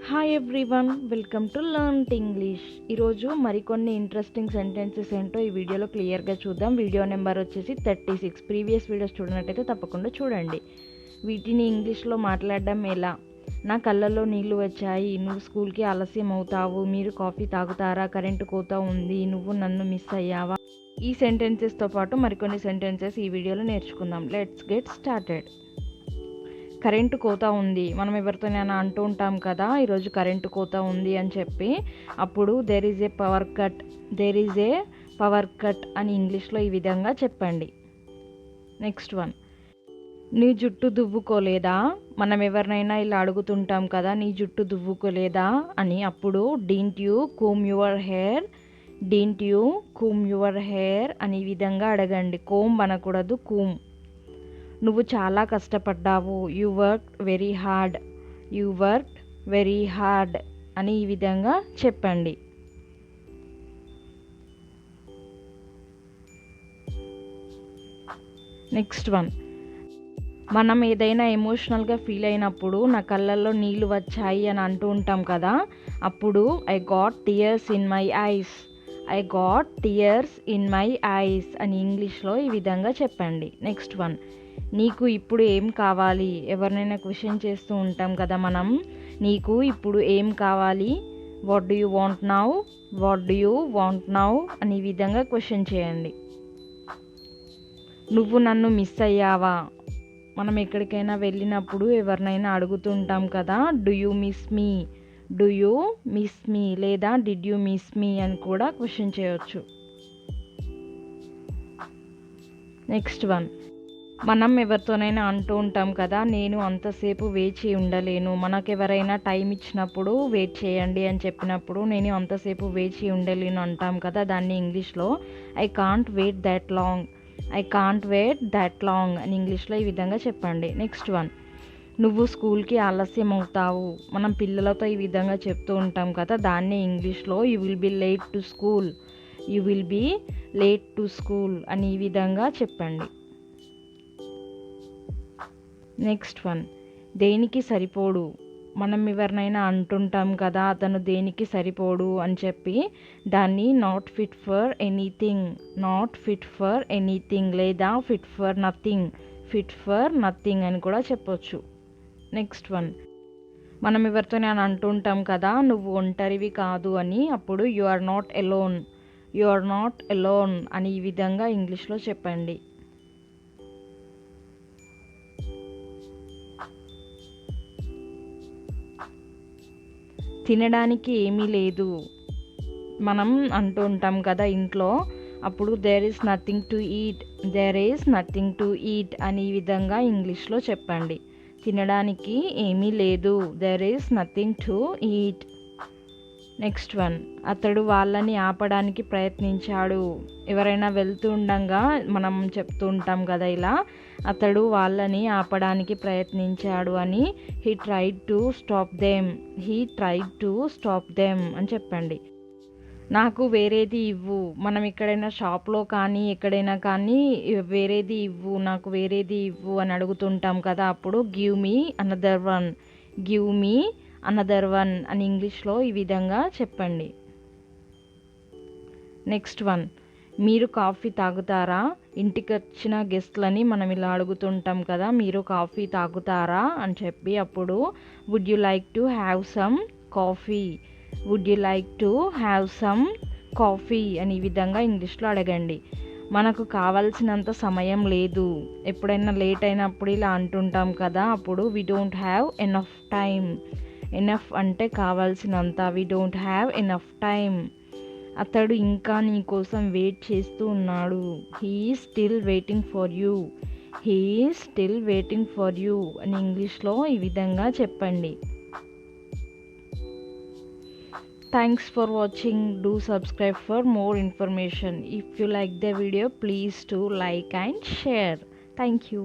Hi everyone, welcome to learn Tinglish. ఈరోజు మరికొన్ని interesting sentences ఏంటో ఈ వీడియోలో క్లియర్గా చూద్దాం. వీడియో నెంబర్ వచ్చేసి 36. ప్రీవియస్ వీడియోస్ చూడనట్టయితే తప్పకుండా చూడండి. వీటిని ఇంగ్లీష్లో మాట్లాడడం ఎలా? నా కళ్ళల్లో నీళ్లు వచ్చాయి, నువ్వు స్కూల్కి ఆలస్యం అవుతావు, మీరు కాఫీ తాగుతారా, కరెంటు కోత ఉంది, నువ్వు నన్ను మిస్ అయ్యావా? ఈ సెంటెన్సెస్తో పాటు మరికొన్ని సెంటెన్సెస్ ఈ వీడియోలో నేర్చుకుందాం. Let's get started. కరెంటు కోత ఉంది. మనం ఎవరితోనైనా అంటూ ఉంటాం కదా, ఈరోజు కరెంటు కోత ఉంది అని చెప్పి. అప్పుడు there is a power cut అని ఇంగ్లీష్లో ఈ విధంగా చెప్పండి. నెక్స్ట్ వన్, నీ జుట్టు దువ్వుకోలేదా? మనం ఎవరినైనా ఇలా అడుగుతుంటాం కదా, నీ జుట్టు దువ్వుకోలేదా అని. అప్పుడు didn't you Coombs your hair అని ఈ విధంగా అడగండి. కోమ్ అనకూడదు, కూమ్. నువ్వు చాలా కష్టపడ్డావు, యు వర్క్డ్ వెరీ హార్డ్ అని ఈ విధంగా చెప్పండి. నెక్స్ట్ వన్, మనం ఏదైనా ఎమోషనల్గా ఫీల్ అయినప్పుడు నా కళ్ళల్లో నీళ్ళు వచ్చాయి అని అంటూ ఉంటాం కదా, అప్పుడు I got tears in my eyes అని ఇంగ్లీష్లో ఈ విధంగా చెప్పండి. నెక్స్ట్ వన్, నీకు ఇప్పుడు ఏం కావాలి? ఎవరినైనా క్వశ్చన్ చేస్తూ ఉంటాం కదా మనం, నీకు ఇప్పుడు ఏం కావాలి? What do you want now అని ఈ విధంగా క్వశ్చన్ చేయండి. నువ్వు నన్ను మిస్ అయ్యావా? మనం ఎక్కడికైనా వెళ్ళినప్పుడు ఎవరినైనా అడుగుతుంటాం కదా, డూ యూ మిస్ మీ లేదా డిడ్ యూ మిస్ మీ అని కూడా క్వశ్చన్ చేయొచ్చు. నెక్స్ట్ వన్, మనం ఎవరితోనైనా అంటూ ఉంటాం కదా, నేను అంతసేపు వేచి ఉండలేను. మనకెవరైనా టైం ఇచ్చినప్పుడు వెయిట్ చేయండి అని చెప్పినప్పుడు నేను అంతసేపు వేచి ఉండలేను అంటాం కదా, దాన్ని ఇంగ్లీష్లో I can't wait that long అని ఇంగ్లీష్లో ఈ విధంగా చెప్పండి. నెక్స్ట్ వన్, నువ్వు స్కూల్కి ఆలస్యం అవుతావు. మనం పిల్లలతో ఈ విధంగా చెప్తూ ఉంటాం కదా, దాన్ని ఇంగ్లీష్లో you will be late to school అని ఈ విధంగా చెప్పండి. నెక్స్ట్ వన్, దేనికి సరిపోడు. మనం ఎవరినైనా అంటుంటాం కదా, అతను దేనికి సరిపోడు అని చెప్పి, దాన్ని నాట్ ఫిట్ ఫర్ ఎనీథింగ్ లేదా ఫిట్ ఫర్ నథింగ్ అని కూడా చెప్పొచ్చు. నెక్స్ట్ వన్, మనం ఎవరితోనైనా అంటుంటాం కదా, నువ్వు ఒంటరివి కాదు అని. అప్పుడు యు ఆర్ నాట్ ఎలోన్ అని ఈ విధంగా ఇంగ్లీష్లో చెప్పండి. తినడానికి ఏమీ లేదు. మనం అంటూ ఉంటాం కదా ఇంట్లో, అప్పుడు there is nothing to eat అని ఈ విధంగా ఇంగ్లీష్లో చెప్పండి. తినడానికి ఏమీ లేదు, there is nothing to eat. Next one, అతడు వాళ్ళని ఆపడానికి ప్రయత్నించాడు. ఎవరైనా వెళ్తూ ఉండగా మనం చెప్తూ ఉంటాం కదా ఇలా, అతడు వాళ్ళని ఆపడానికి ప్రయత్నించాడు అని. He tried to stop them అని చెప్పండి. నాకు వేరేది ఇవ్వు. మనం ఎక్కడైనా షాప్లో కానీ ఎక్కడైనా కానీ వేరేది ఇవ్వు, నాకు వేరేది ఇవ్వు అని అడుగుతుంటాం కదా, అప్పుడు గివ్ మీ అనదర్ వన్ అని ఇంగ్లీష్లో ఈ విధంగా చెప్పండి. నెక్స్ట్ వన్, మీరు కాఫీ తాగుతారా? ఇంటికి వచ్చిన గెస్ట్లని మనం ఇలా అడుగుతుంటాం కదా, మీరు కాఫీ తాగుతారా అని చెప్పి. అప్పుడు would you like to have some coffee అని ఈ విధంగా ఇంగ్లీష్లో అడగండి. మనకు కావాల్సినంత సమయం లేదు. ఎప్పుడైనా లేట్ అయినప్పుడు ఇలా అంటుంటాం కదా, అప్పుడు we don't have enough time. Enough అంటే కావాల్సినంత, we don't have enough time. అతడు ఇంకా నీ కోసం వెయిట్ చేస్తూ ఉన్నాడు. He is still waiting for you అని ఇంగ్లీష్లో ఈ విధంగా చెప్పండి. Thanks for watching. Do subscribe for more information. If you like the video, please do like and share. Thank you.